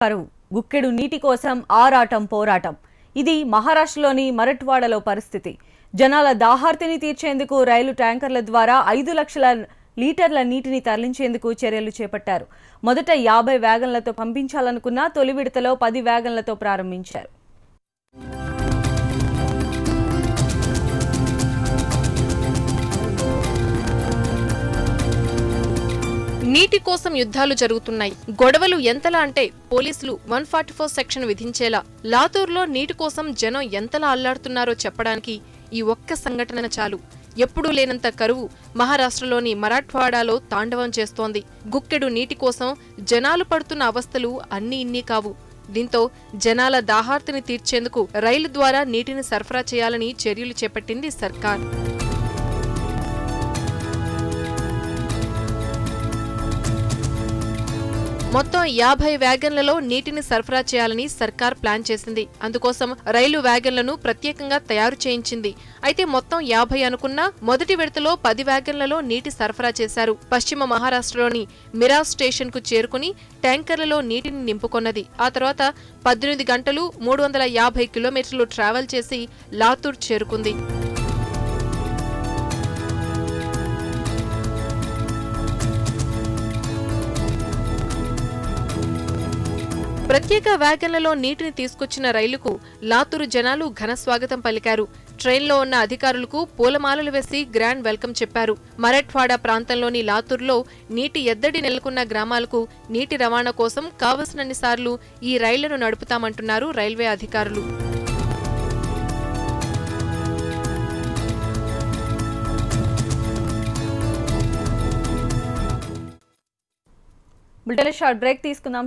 కరువు గుక్కెడు నీటి కోసం ఆరాటం పోరాటం ఇది మహారాష్ట్రలోని మరట్వాడలో పరిస్థితి జనాల దాహార్తిని తీర్చేందుకు రైలు ట్యాంకర్ల ద్వారా 5 లక్షల లీటర్ల నీటిని తరలించేందుకు చర్యలు చేపట్టారు మొదట 50 వ్యాగన్లతో పంపించాలనుకున్న తొలి విడతలో 10 వ్యాగన్లతో ప్రారంభించారు నీటి కోసం యుద్ధాలు జరుగుతున్నాయి గొడవలు ఎంతలా అంటే పోలీసులు 144 సెక్షన్ విధించేలా లాతూర్లో నీటి కోసం జనం ఎంతలా అల్లాడుతున్నారో చెప్పడానికి ఈ ఒక్క సంఘటన చాలు ఎప్పుడూ లేనంత కరువు మహారాష్ట్రలోని మరాఠ్వాడాలో తాండవం చేస్తోంది గుక్కెడు నీటి కోసం జనాలు పడుతున్న అవస్థలు అన్నీ ఇన్ని కావు దీంతో జనాల దాహార్తిని తీర్చేందుకు రైలు ద్వారా నీటిని సరఫరా చేయాలని చర్యలు చేపట్టింది సర్కార్ మొత్తం 50 వ్యాగన్లలో నీటిని సరఫరా చేయాలని సర్కార్ ప్లాన్ చేసింది అందుకోసం రైలు వ్యాగన్లను ప్రత్యేకంగా తయారు చేయించింది అయితే మొత్తం 50 అనుకున్నా మొదటి విడతలో 10 వ్యాగన్లలో నీటి సరఫరా చేశారు పశ్చిమ మహారాష్ట్రలోని మిరాజ్ స్టేషన్ కు చేరుకుని ట్యాంకర్లలో నీటిని నింపుకొన్నది ఆ తర్వాత 18 గంటలు 350 కిలోమీటర్లు ట్రావెల్ చేసి లాతూర్ చేరుకుంది ప్రత్యేక వ్యాగన్లలో నీటిని తీసుకొచ్చిన రైలుకు లాతూరు జనాలు ఘన స్వాగతం పలికారు ట్రైన్లో ఉన్న అధికారులకు పూలమాలలు వేసి గ్రాండ్ వెల్కమ్ చెప్పారు మరాఠ్వాడా ప్రాంతంలోని లాతూర్లో నీటి ఎద్దడి నెలకొన్న గ్రామాలకు నీటి రవాణా కోసం కావలసినన్ని సార్లు ఈ రైళ్లను నడుపుతామంటున్నారు రైల్వే అధికారులు బులెటిన్ షార్ట్ బ్రేక్ తీసుకుందాం